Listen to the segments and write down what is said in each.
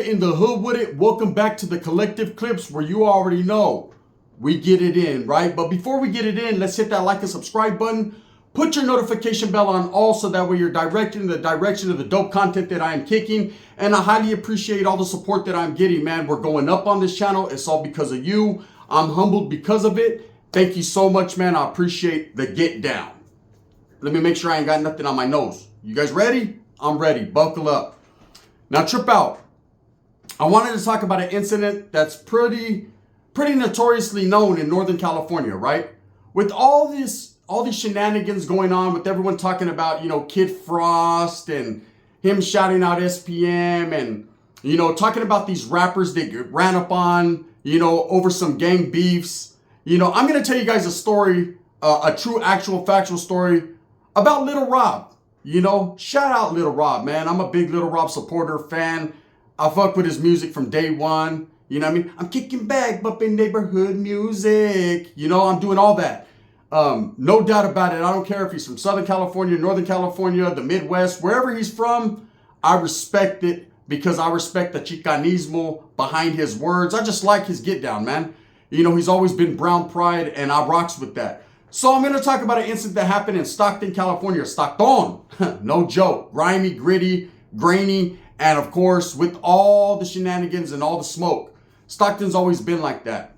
it in the hood with it. Welcome back to the Collective Clips, where you already know we get it in, right? But before we get it in, let's hit that like and subscribe button. Put your notification bell on all so that way you're directed in the direction of the dope content that I am kicking. And I highly appreciate all the support that I'm getting, man. We're going up on this channel. It's all because of you. I'm humbled because of it. Thank you so much, man. I appreciate the get down. Let me make sure I ain't got nothing on my nose. You guys ready? I'm ready. Buckle up. Now, trip out. I wanted to talk about an incident that's pretty notoriously known in Northern California, right? With all these shenanigans going on, with everyone talking about, Kid Frost and him shouting out SPM and, talking about these rappers that ran up on, over some gang beefs. I'm going to tell you guys a story, a true, actual, factual story about Little Rob. Shout out Little Rob, man. I'm a big Little Rob supporter, fan. I fuck with his music from day one. You know what I mean? I'm kicking back, bumping neighborhood music. I'm doing all that. No doubt about it. I don't care if he's from Southern California, Northern California, the Midwest, wherever he's from. I respect it because I respect the Chicanismo behind his words. I just like his get down, man. He's always been brown pride, and I rocks with that. So I'm going to talk about an incident that happened in Stockton, California. Stockton. No joke. Grimy, gritty, grainy, and of course, with all the shenanigans and all the smoke. Stockton's always been like that.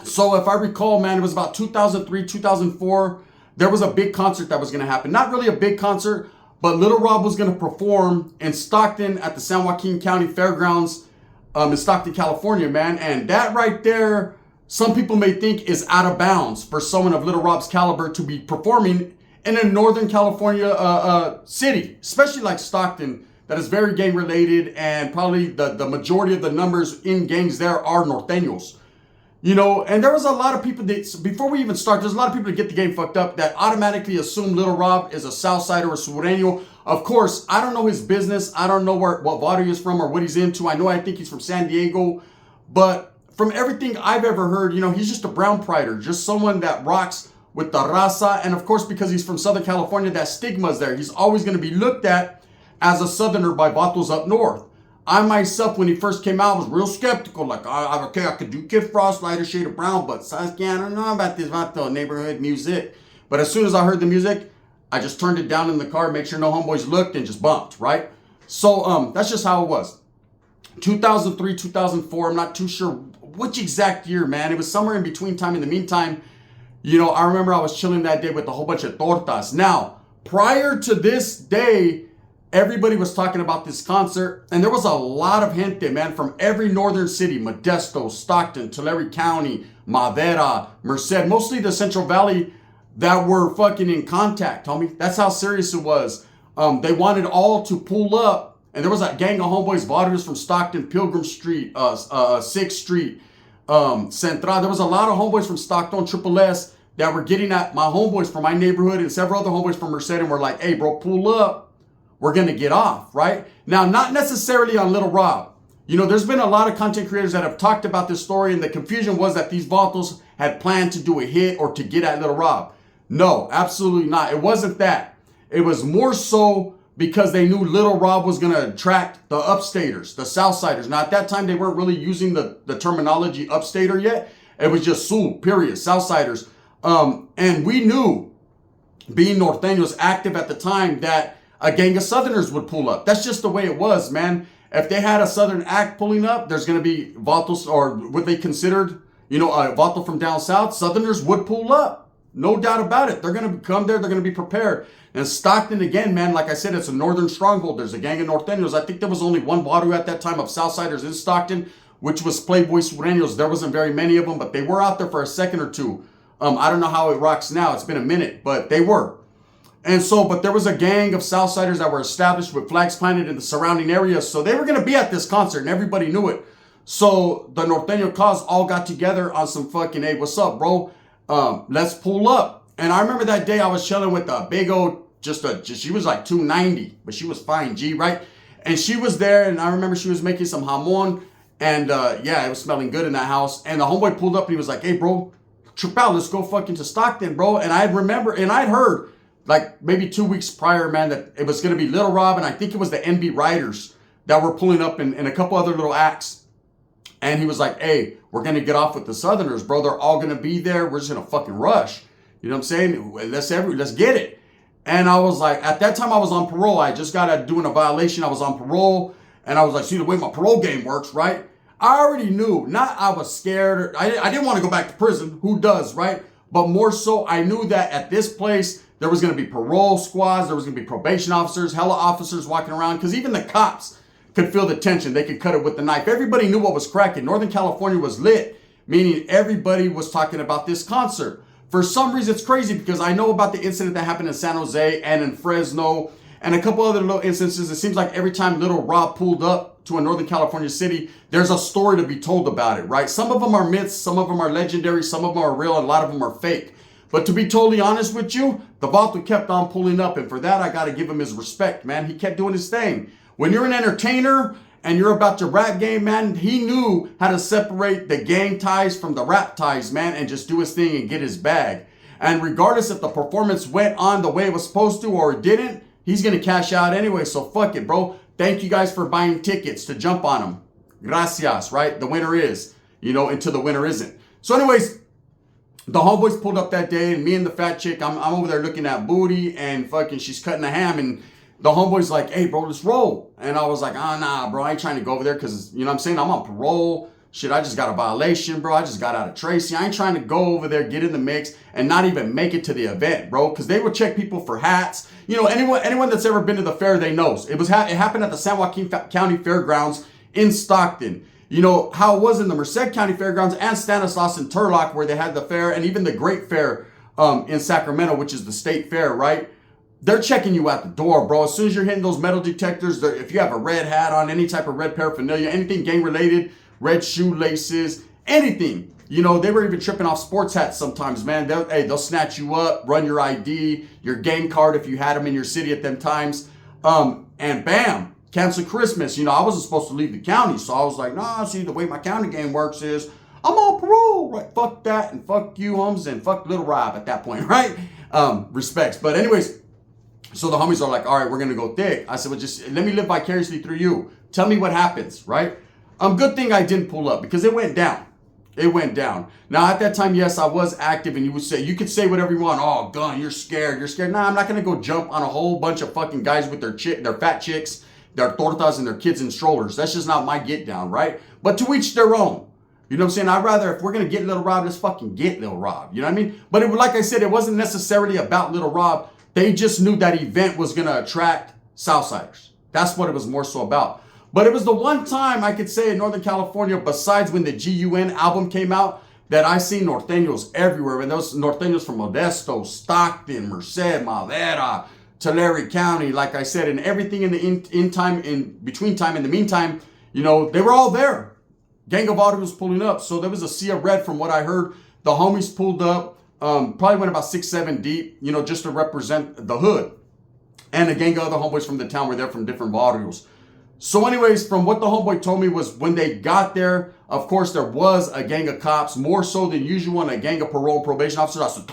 So if I recall, man, it was about 2003, 2004. There was a big concert that was going to happen. Not really a big concert, but Little Rob was going to perform in Stockton at the San Joaquin County Fairgrounds in Stockton, California, man. And that right there, some people may think is out of bounds for someone of Little Rob's caliber to be performing in a Northern California city, especially like Stockton, that is very gang related, and probably the majority of the numbers in gangs there are Norteños. And there was a lot of people that, before we even start, there's a lot of people that get the game fucked up that automatically assume Little Rob is a Southsider or Sureño. Of course, I don't know his business. I don't know what barrio he's from or what he's into. I think he's from San Diego, but from everything I've ever heard, he's just a brown prider, just someone that rocks with the raza. And of course, because he's from Southern California, that stigma's there. He's always going to be looked at as a Southerner by vatos up north. I myself, when he first came out, was real skeptical. Like, okay, I could do Kid Frost, lighter shade of brown, but Saskia, I don't know about this vato neighborhood music. But as soon as I heard the music, I just turned it down in the car, make sure no homeboys looked, and just bumped, right? So that's just how it was. 2003, 2004, I'm not too sure which exact year, man. It was somewhere in between time. In the meantime, I remember I was chilling that day with a whole bunch of tortas. Now, prior to this day, everybody was talking about this concert, and there was a lot of gente, man, from every northern city, Modesto, Stockton, Tulare County, Madera, Merced, mostly the Central Valley, that were fucking in contact, homie. That's how serious it was. They wanted all to pull up, and there was a gang of homeboys, Vargas from Stockton, Pilgrim Street, 6th Street, Central. There was a lot of homeboys from Stockton, Triple S, that were getting at my homeboys from my neighborhood and several other homeboys from Merced, and were like, hey, bro, pull up. We're going to get off, right? Now, not necessarily on Little Rob. There's been a lot of content creators that have talked about this story, and the confusion was that these vatos had planned to do a hit or to get at Little Rob. No, absolutely not. It wasn't that. It was more so because they knew Little Rob was going to attract the upstaters, the Southsiders. Now, at that time, they weren't really using the terminology upstater yet. It was just Sul, period, Southsiders. And we knew, being Norteños active at the time, that a gang of Southerners would pull up. That's just the way it was, man. If they had a Southern act pulling up, there's going to be vatos, or what they considered, a vato from down south. Southerners would pull up. No doubt about it. They're going to come there. They're going to be prepared. And Stockton, again, man, like I said, it's a northern stronghold. There's a gang of Norteños. I think there was only one vato at that time of Southsiders in Stockton, which was Playboy Sureños. There wasn't very many of them, but they were out there for a second or two. I don't know how it rocks now. It's been a minute, but they were. And so, but there was a gang of Southsiders that were established with flags planted in the surrounding areas. So they were going to be at this concert, and everybody knew it. So the Norteño cause all got together on some fucking, hey, what's up, bro? Let's pull up. And I remember that day I was chilling with a big old, she was like 290, but she was fine, G, right? And she was there, and I remember she was making some jamon. And yeah, it was smelling good in that house. And the homeboy pulled up, and he was like, hey, bro, trip out, let's go fucking to Stockton, bro. And I'd heard, like maybe 2 weeks prior, man, that it was going to be Little Rob, and I think it was the NB Riders that were pulling up and a couple other little acts. And he was like, hey, we're going to get off with the Southerners, bro. They're all going to be there. We're just going to fucking rush. You know what I'm saying? Let's get it. And I was like, at that time I was on parole. I just got out doing a violation. I was on parole. And I was like, see the way my parole game works, right? I already knew, not I was scared. I didn't want to go back to prison. Who does, right? But more so, I knew that at this place, there was going to be parole squads. There was going to be probation officers, hella officers walking around. Because even the cops could feel the tension. They could cut it with the knife. Everybody knew what was cracking. Northern California was lit, meaning everybody was talking about this concert. For some reason, it's crazy because I know about the incident that happened in San Jose and in Fresno and a couple other little instances. It seems like every time Little Rob pulled up to a Northern California city, there's a story to be told about it, right? Some of them are myths, some of them are legendary, some of them are real, and a lot of them are fake. But to be totally honest with you, the Vato kept on pulling up, and for that, I got to give him his respect, man. He kept doing his thing. When you're an entertainer and you're about your rap game, man, he knew how to separate the gang ties from the rap ties, man, and just do his thing and get his bag. And regardless if the performance went on the way it was supposed to or it didn't, he's going to cash out anyway, so fuck it, bro. Thank you guys for buying tickets to jump on him. Gracias, right? The winner is, until the winner isn't. So anyways, the homeboys pulled up that day, and me and the fat chick, I'm over there looking at booty, and fucking she's cutting a ham, and the homeboy's like, hey, bro, let's roll. And I was like, nah, bro, I ain't trying to go over there because, you know what I'm saying? I'm on parole. Shit, I just got a violation, bro. I just got out of Tracy. I ain't trying to go over there, get in the mix, and not even make it to the event, bro. Because they would check people for hats. Anyone that's ever been to the fair, they knows. It happened at the San Joaquin County Fairgrounds in Stockton. You know how it was in the Merced County Fairgrounds and Stanislaus and Turlock where they had the fair, and even the Great Fair in Sacramento, which is the state fair, right? They're checking you at the door, bro. As soon as you're hitting those metal detectors, if you have a red hat on, any type of red paraphernalia, anything gang related, red shoelaces, anything. They were even tripping off sports hats sometimes, man. They'll snatch you up, run your ID, your gang card if you had them in your city at them times. And bam, cancel Christmas. I wasn't supposed to leave the county. So I was like, nah, see, the way my county game works is I'm on parole. Right? Fuck that and fuck you, Holmes, and fuck Little Rob at that point, right? Respects. But anyways, so the homies are like, all right, we're going to go thick. I said, well, just let me live vicariously through you. Tell me what happens, right? Good thing I didn't pull up because it went down. It went down. Now, at that time, yes, I was active, and you could say whatever you want. Oh, gun, you're scared. Nah, I'm not going to go jump on a whole bunch of fucking guys with their fat chicks, their tortas, and their kids in strollers. That's just not my get down, right? But to each their own. You know what I'm saying? I'd rather, if we're going to get Little Rob, let's fucking get Little Rob. You know what I mean? But like I said, it wasn't necessarily about Little Rob. They just knew that event was going to attract Southsiders. That's what it was more so about. But it was the one time I could say in Northern California, besides when the GUN album came out, that I seen norteños everywhere. And those norteños from Modesto, Stockton, Merced, Madera, Tulare County, like I said, and everything in the in the meantime, they were all there. Gang of Auto was pulling up. So there was a sea of red from what I heard. The homies pulled up. Probably went about 6-7 deep, just to represent the hood. And a gang of other homeboys from the town were there from different barrios. So anyways, from what the homeboy told me was when they got there, of course, there was a gang of cops, more so than usual, and a gang of parole and probation officers. I said,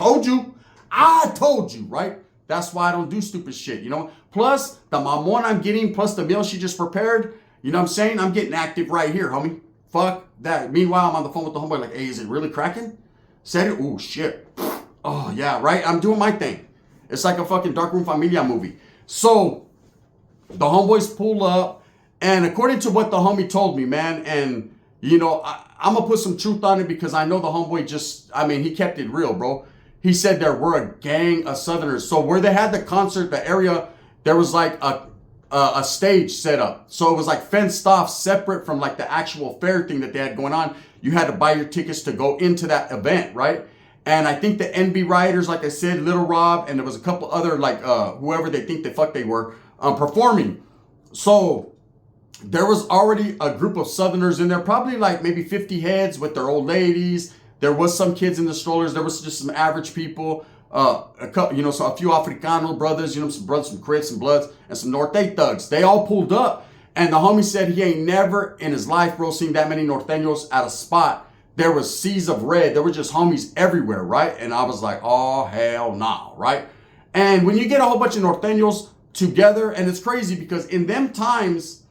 I told you, right? That's why I don't do stupid shit, Plus, the mamon I'm getting, plus the meal she just prepared, you know what I'm saying? I'm getting active right here, homie. Fuck that. Meanwhile, I'm on the phone with the homeboy like, hey, is it really cracking? Said it? Oh, shit. Oh, yeah, right? I'm doing my thing. It's like a fucking Darkroom Familia movie. So, the homeboys pull up, and according to what the homie told me, man, and, I'm going to put some truth on it because I know the homeboy he kept it real, bro. He said there were a gang of Southerners. So, where they had the concert, the area, there was like a stage set up. So, it was like fenced off, separate from like the actual fair thing that they had going on. You had to buy your tickets to go into that event, right? And I think the NB Rioters, like I said, Little Rob, and there was a couple other, like, whoever they think the fuck they were, performing. So there was already a group of Southerners in there, probably like maybe 50 heads with their old ladies. There was some kids in the strollers. There was just some average people, so a few Africano brothers, some brothers, some Crips and Bloods, and some Norte thugs. They all pulled up. And the homie said he ain't never in his life, bro, seen that many norteños at a spot. There was seas of red. There were just homies everywhere, right? And I was like, oh, hell no, right? And when you get a whole bunch of norteños together, and it's crazy because in them times,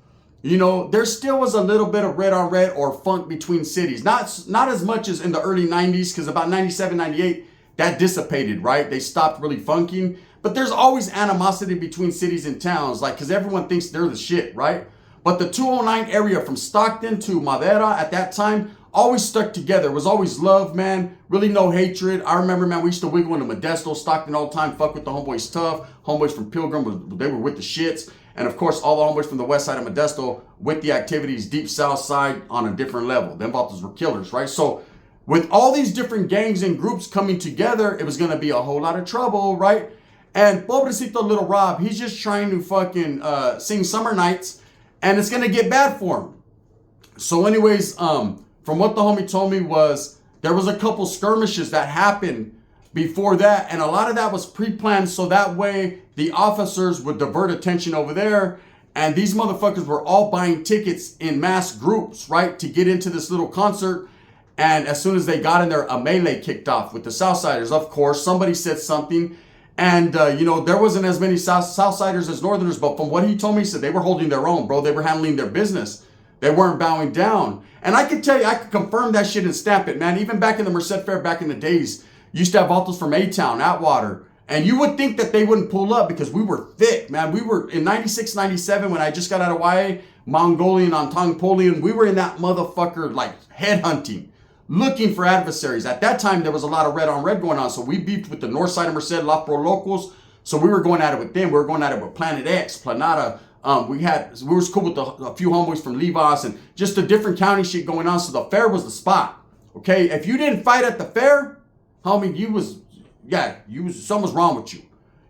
You know, there still was a little bit of red on red or funk between cities. Not as much as in the early 90s, because about 97, 98, that dissipated, right? They stopped really funking. But there's always animosity between cities and towns, like, because everyone thinks they're the shit, right? But the 209 area from Stockton to Madera at that time always stuck together. It was always love, man. Really no hatred. I remember, man, we used to wiggle into Modesto, Stockton all the time. Fuck with the homeboys tough. Homeboys from Pilgrim, they were with the shits. And of course, all the homeboys from the west side of Modesto with the activities deep south side on a different level. Them vatos were killers, right? So with all these different gangs and groups coming together, it was going to be a whole lot of trouble, right? And pobrecito little Rob, he's just trying to fucking sing Summer Nights, and it's going to get bad for him. So anyways, from what the homie told me was there was a couple skirmishes that happened before that, and a lot of that was pre-planned so that way the officers would divert attention over there, and these motherfuckers were all buying tickets in mass groups, right, to get into this little concert. And as soon as they got in there, a melee kicked off with the Southsiders. Of course, somebody said something, and you know, there wasn't as many Southsiders as Northerners, but from what he told me, he said they were holding their own, bro. They were handling their business. They weren't bowing down. And I could tell you, I could confirm that shit and stamp it, man. Even back in the Merced Fair, back in the days, you used to have vatos from A-Town, Atwater. And you would think that they wouldn't pull up because we were thick, man. We were in 96, 97 when I just got out of YA, Mongolian, Ontongpolian. We were in that motherfucker like headhunting, looking for adversaries. At that time, there was a lot of red on red going on. So we beefed with the north side of Merced, Los Pro Locos. So we were going at it with them. We were going at it with Planet X, Planeta. We was cool with a few homeboys from Levi's and just the different county shit going on. So the fair was the spot. Okay, if you didn't fight at the fair, homie, something was wrong with you.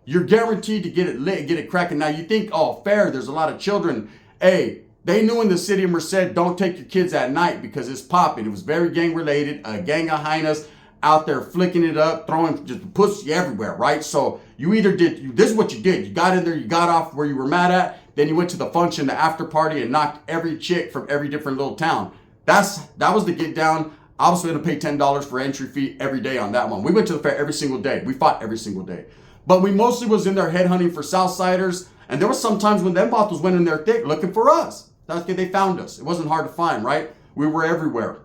You're guaranteed to get it lit, get it cracking. Now you think, oh, fair, there's a lot of children. Hey, they knew in the city of Merced, don't take your kids at night because it's popping. It was very gang related. A gang of hyenas out there flicking it up, throwing just pussy everywhere, right? So you either did, this is what you did. You got in there, you got off where you were mad at. Then you went to the function, the after party, and knocked every chick from every different little town. That was the get down. I was going to pay $10 for entry fee every day on that one. We went to the fair every single day. We fought every single day. But we mostly was in there headhunting for Southsiders. And there was some times when them bottles went in there thick looking for us. That's good. They found us. It wasn't hard to find, right? We were everywhere.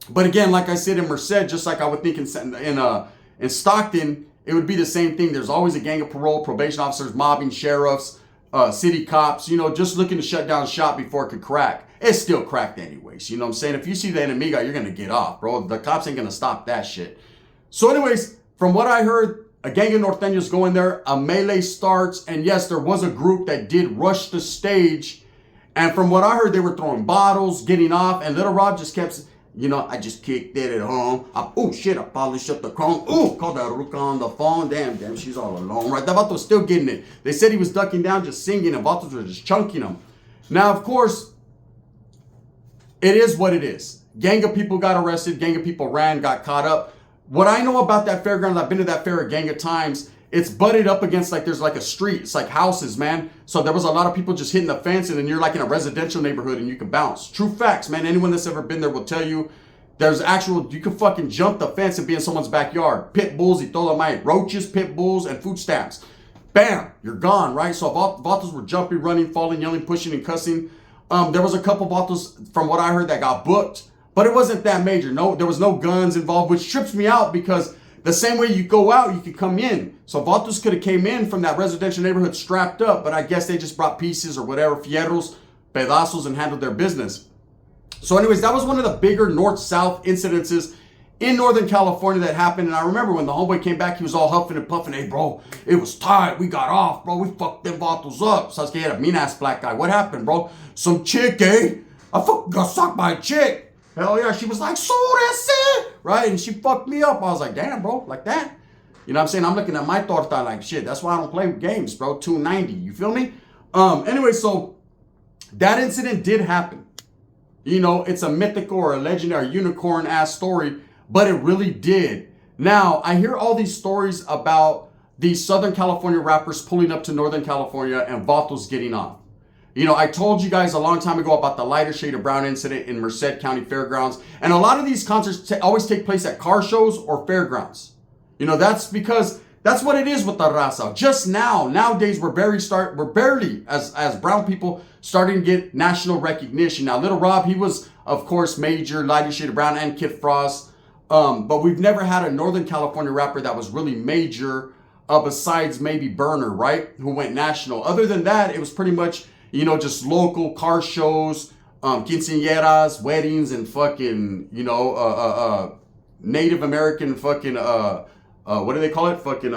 But again, like I said in Merced, just like I would think in Stockton, it would be the same thing. There's always a gang of parole, probation officers, mobbing, sheriffs, city cops, you know, just looking to shut down shop before it could crack. It's still cracked anyways. You know what I'm saying? If you see the enemy guy, you're going to get off, bro. The cops ain't going to stop that shit. So anyways, from what I heard, a gang of Norteños go in there, a melee starts, and yes, there was a group that did rush the stage. And from what I heard, they were throwing bottles, getting off, and Little Rob just kept, you know, I just kicked it at home. Oh shit, I polished up the chrome. Oh, called that Ruka on the phone. Damn, she's all alone, right? That vato was still getting it. They said he was ducking down, just singing, and vatos were just chunking him. Now, of course, it is what it is. Gang of people got arrested. Gang of people ran, got caught up. What I know about that fairground, I've been to that fair a gang of times. It's butted up against there's like a street. It's like houses, man. So there was a lot of people just hitting the fence, and then you're like in a residential neighborhood and you can bounce. True facts, man. Anyone that's ever been there will tell you you can fucking jump the fence and be in someone's backyard. Pit bulls y todo my roaches, pit bulls, and food stamps. Bam, you're gone, right? So vatos were jumping, running, falling, yelling, pushing, and cussing. There was a couple vatos, from what I heard, that got booked, but it wasn't that major. No, there was no guns involved, which trips me out because the same way you go out, you could come in. So vatos could have came in from that residential neighborhood strapped up, but I guess they just brought pieces or whatever, fierros, pedazos, and handled their business. So anyways, that was one of the bigger north-south incidences in Northern California that happened. And I remember when the homeboy came back, he was all huffing and puffing. Hey, bro, it was tight. We got off, bro. We fucked them vatos up. So I was a mean-ass black guy. What happened, bro? Some chick, eh? I fucking got sucked by a chick. Hell yeah. She was like, so that's it. Right? And she fucked me up. I was like, damn, bro, like that? You know what I'm saying? I'm looking at my torta like, shit, that's why I don't play games, bro. 290. You feel me? Anyway, so that incident did happen. You know, it's a mythical or a legendary unicorn-ass story, but it really did. Now, I hear all these stories about these Southern California rappers pulling up to Northern California and vatos getting off. You know, I told you guys a long time ago about the lighter shade of brown incident in Merced County Fairgrounds. And a lot of these concerts always take place at car shows or fairgrounds. You know, that's because That's what it is with the raza. Just nowadays, we're barely, as brown people, starting to get national recognition. Now, Little Rob, he was, of course, major, Lighter Shade of Brown, and Kid Frost. But we've never had a Northern California rapper that was really major, besides maybe Burner, right? Who went national. Other than that, it was pretty much, you know, just local car shows, quinceañeras, weddings, and fucking, you know, Native American fucking, what do they call it? Fucking,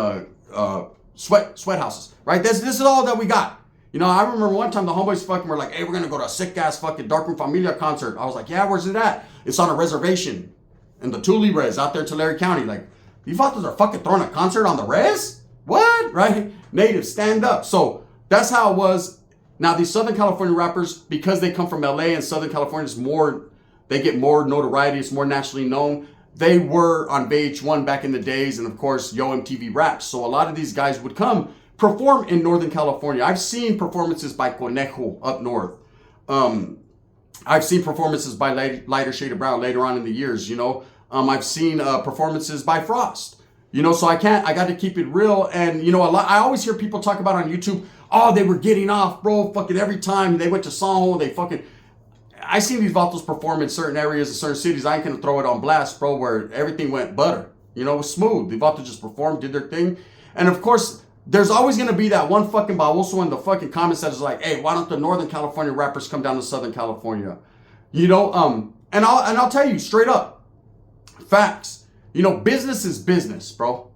sweat houses, right? This is all that we got. You know, I remember one time the homeboys fucking were like, hey, we're going to go to a sick ass fucking Darkroom Familia concert. I was like, yeah, where's it at? It's on a reservation in the Tule Res out there in Tulare County. Like, these vatos are fucking throwing a concert on the res? What? Right? Native, stand up. So that's how it was. Now, these Southern California rappers, because they come from LA and Southern California is more, they get more notoriety, it's more nationally known. They were on VH1 back in the days, and of course, Yo MTV Raps. So a lot of these guys would come perform in Northern California. I've seen performances by Conejo up north. I've seen performances by Lighter Shade of Brown later on in the years, you know. I've seen performances by Frost. You know, so I got to keep it real. And, you know, I always hear people talk about on YouTube, oh, they were getting off, bro, fucking every time they went to Sanjo, they fucking... I seen these vatos perform in certain areas, in certain cities. I ain't gonna throw it on blast, bro, where everything went butter. You know, it was smooth. The vatos just performed, did their thing. And of course, there's always gonna be that one fucking baboso in the fucking comments that is like, hey, why don't the Northern California rappers come down to Southern California? You know, and I'll tell you straight up, facts. You know, business is business, bro.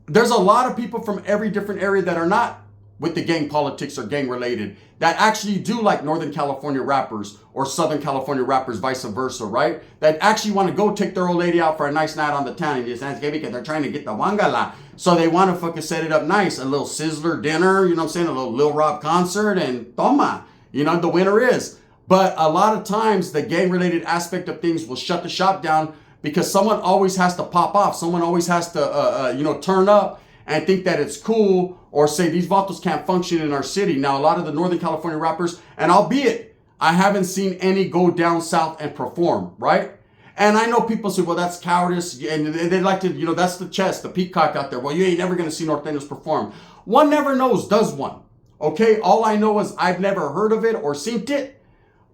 There's a lot of people from every different area that are not with the gang politics or gang related that actually do like Northern California rappers or Southern California rappers, vice versa, right? That actually want to go take their old lady out for a nice night on the town and just Thanksgiving because they're trying to get the wangala. So they want to fucking set it up nice. A little Sizzler dinner, you know what I'm saying? A little Lil Rob concert and toma. You know, the winner is. But a lot of times the gang related aspect of things will shut the shop down because someone always has to pop off. Someone always has to, you know, turn up and think that it's cool or say these vatos can't function in our city. Now, a lot of the Northern California rappers, and albeit I haven't seen any go down south and perform, right? And I know people say, well, that's cowardice. And they like to, you know, that's the chest, the peacock out there. Well, you ain't never going to see Norteños perform. One never knows, does one? Okay, all I know is I've never heard of it or seen it.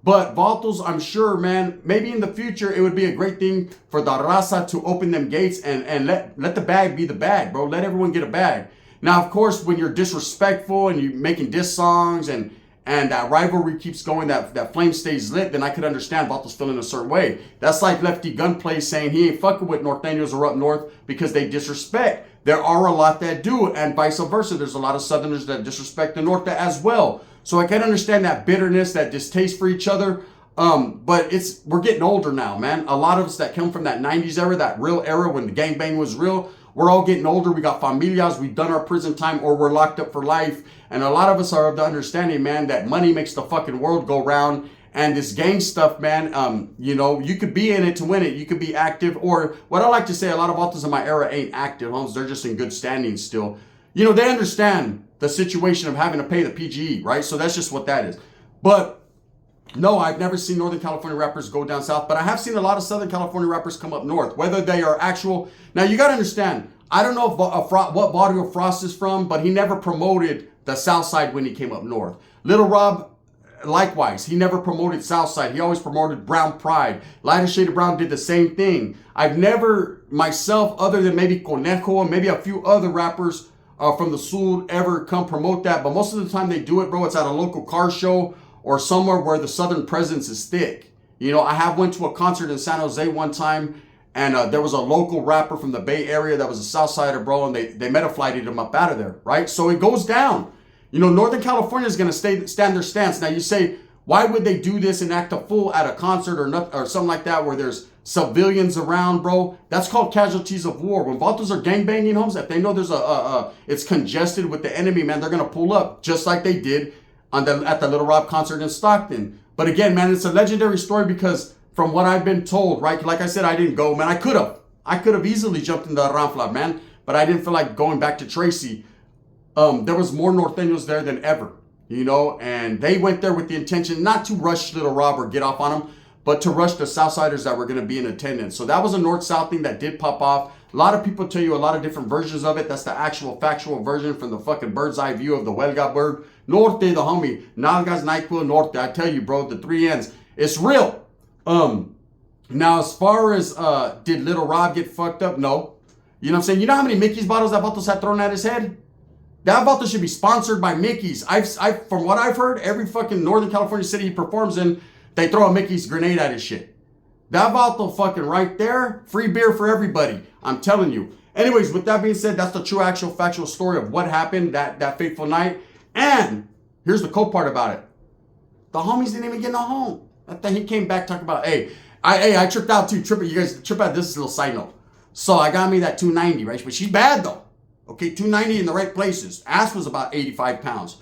But vatos, I'm sure, man, maybe in the future, it would be a great thing for the raza to open them gates and let the bag be the bag, bro. Let everyone get a bag. Now, of course, when you're disrespectful and you're making diss songs and that rivalry keeps going, that flame stays lit, then I could understand vatos feeling a certain way. That's like Lefty Gunplay saying he ain't fucking with Norteños or up north because they disrespect. There are a lot that do, and vice versa. There's a lot of Southerners that disrespect the Norte as well. So I can understand that bitterness, that distaste for each other. But we're getting older now, man. A lot of us that come from that 90s era, that real era when the gangbang was real, we're all getting older. We got familias. We've done our prison time or we're locked up for life. And a lot of us are of the understanding, man, that money makes the fucking world go round. And this gang stuff, man, you know, you could be in it to win it. You could be active. Or what I like to say, a lot of authors in my era ain't active, homes. They're just in good standing still. You know, they understand the situation of having to pay the PGE, right? So that's just what that is. But no, I've never seen Northern California rappers go down south, but I have seen a lot of Southern California rappers come up north, whether they are actual. Now, you got to understand, I don't know what barrio Frost is from, but he never promoted the south side when he came up north. Little Rob, likewise, he never promoted south side. He always promoted Brown Pride. Lighter Shade of Brown did the same thing. I've never, myself, other than maybe Conejo and maybe a few other rappers from the Sur ever come promote that. But most of the time they do it, bro, it's at a local car show or somewhere where the Southern presence is thick. You know, I went to a concert in San Jose one time, and there was a local rapper from the Bay Area that was a Southsider, bro, and they meta-flighted him up out of there, right? So it goes down. You know, Northern California is going to stand their stance. Now, you say, why would they do this and act a fool at a concert or something like that where there's civilians around, bro? That's called casualties of war. When vatos are gangbanging homes, if they know there's it's congested with the enemy, man, they're going to pull up just like they did at the Little Rob concert in Stockton. But again, man, it's a legendary story because from what I've been told, right? Like I said, I didn't go, man. I could have easily jumped in the Ranfla, man, but I didn't feel like going back to Tracy. There was more Norteños there than ever, you know, and they went there with the intention not to rush Little Rob or get off on him, but to rush the Southsiders that were going to be in attendance. So that was a North-South thing that did pop off. A lot of people tell you a lot of different versions of it. That's the actual factual version from the fucking bird's eye view of the Huelga bird. Norte, the homie. Nalgas, NyQuil, Norte. I tell you, bro, the 3 N's. It's real. Now, as far as did Little Rob get fucked up? No. You know what I'm saying? You know how many Mickey's bottles that Vatos had thrown at his head? That Vato should be sponsored by Mickey's. From what I've heard, every fucking Northern California city he performs in, they throw a Mickey's grenade at his shit. That Vato fucking right there, free beer for everybody. I'm telling you. Anyways, with that being said, that's the true, actual, factual story of what happened that fateful night. And here's the cool part about it. The homies didn't even get no home. He came back talking about, I tripped out too. You guys trip out. This is a little side note. So I got me that 290, right? But she's bad though. Okay, 290 in the right places. Ass was about 85 pounds.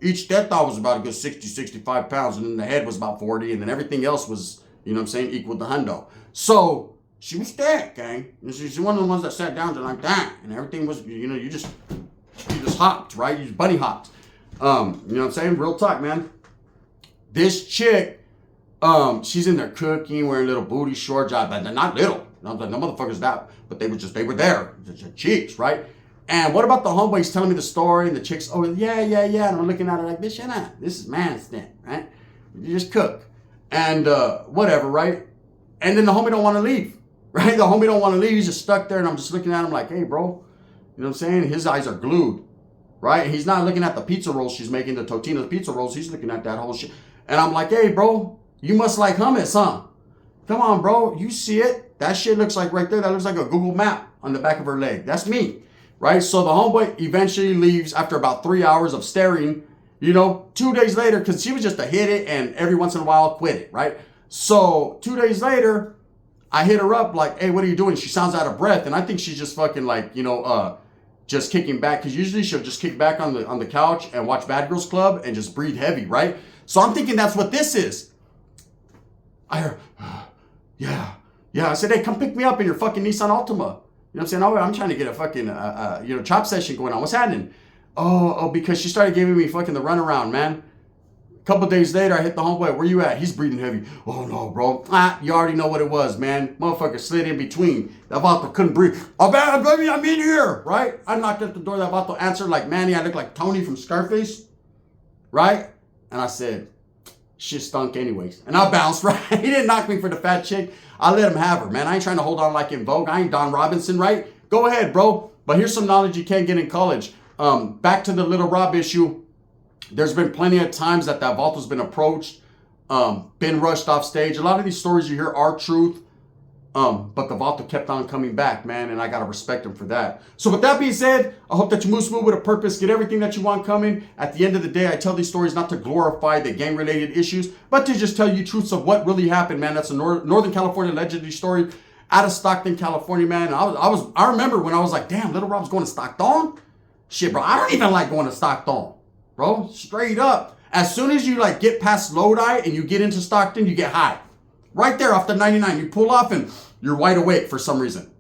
Each death thought was about a good 60, 65 pounds. And then the head was about 40. And then everything else was, you know what I'm saying, equal to hundo. So she was thick, gang. She's one of the ones that sat down like that. And everything was, you know, you just hopped, right? You just bunny hopped. You know what I'm saying? Real talk, man. This chick, she's in there cooking, wearing little booty shorts. But they're not little. No motherfuckers that. But they were there. The cheeks, right? And what about the homeboys telling me the story and the chicks, oh, yeah. And I'm looking at her like, this is man's thing, right? You just cook. And whatever, right? And then the homie don't want to leave, right? The homie don't want to leave. He's just stuck there. And I'm just looking at him like, hey, bro. You know what I'm saying? His eyes are glued, right? He's not looking at the pizza rolls she's making, the Totino's pizza rolls. He's looking at that whole shit. And I'm like, hey, bro, you must like hummus, huh? Come on, bro. You see it? That shit looks like right there. That looks like a Google map on the back of her leg. That's me. Right? So the homeboy eventually leaves after about 3 hours of staring, you know, 2 days later, because she was just to hit it and every once in a while quit it, right? So 2 days later, I hit her up like, hey, what are you doing? She sounds out of breath. And I think she's just fucking like, you know, just kicking back. Because usually she'll just kick back on the couch and watch Bad Girls Club and just breathe heavy, right? So I'm thinking that's what this is. I heard, yeah. I said, hey, come pick me up in your fucking Nissan Altima. You know what I'm saying? Oh, I'm trying to get a fucking, chop session going on. What's happening? Oh, because she started giving me fucking the runaround, man. A couple days later, I hit the homeboy. Where you at? He's breathing heavy. Oh, no, bro. You already know what it was, man. Motherfucker slid in between. That Vato couldn't breathe. Oh, baby, I'm in here, right? I knocked at the door. That Vato answered like Manny. I looked like Tony from Scarface, right? And I said, shit stunk anyways. And I bounced, right? He didn't knock me for the fat chick. I let him have her, man. I ain't trying to hold on like in Vogue. I ain't Don Robinson, right? Go ahead, bro. But here's some knowledge you can't get in college. Back to the Little Rob issue. There's been plenty of times that Valto's been approached, been rushed off stage. A lot of these stories you hear are truth. But the Valto kept on coming back, man, and I gotta respect him for that. So with that being said, I hope that you move smooth with a purpose, get everything that you want coming. At the end of the day, I tell these stories not to glorify the gang-related issues, but to just tell you truths of what really happened, man. That's a Northern California legendary story out of Stockton, California, man. I remember when I was like, damn, Little Rob's going to Stockton? Shit, bro, I don't even like going to Stockton, bro. Straight up. As soon as you like get past Lodi and you get into Stockton, you get high. Right there off the 99, you pull off and you're wide awake for some reason.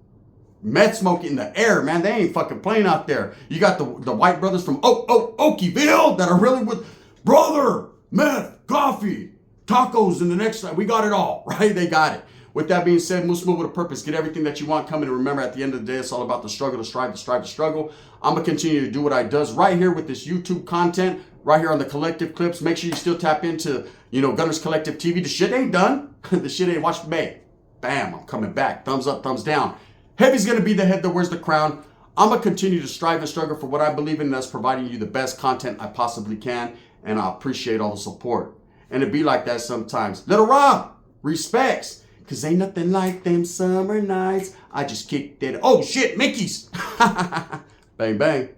Meth smoke in the air, man. They ain't fucking playing out there. You got the white brothers from Okieville that are really with brother, meth, coffee, tacos, and the next time we got it all, right? They got it. With that being said, move smooth with a purpose. Get everything that you want coming. And remember, at the end of the day, it's all about the struggle, the strive, the struggle. I'm going to continue to do what I does right here with this YouTube content, right here on the Collective Clips. Make sure you still tap into, Gunners Collective TV. The shit ain't done. The shit ain't watched May. Bam, I'm coming back. Thumbs up, thumbs down. Heavy's going to be the head that wears the crown. I'm going to continue to strive and struggle for what I believe in, and that's providing you the best content I possibly can. And I appreciate all the support. And it be like that sometimes. Little Rob, respects. Cause ain't nothing like them summer nights. I just kicked it. Oh shit, Mickey's. Bang, bang.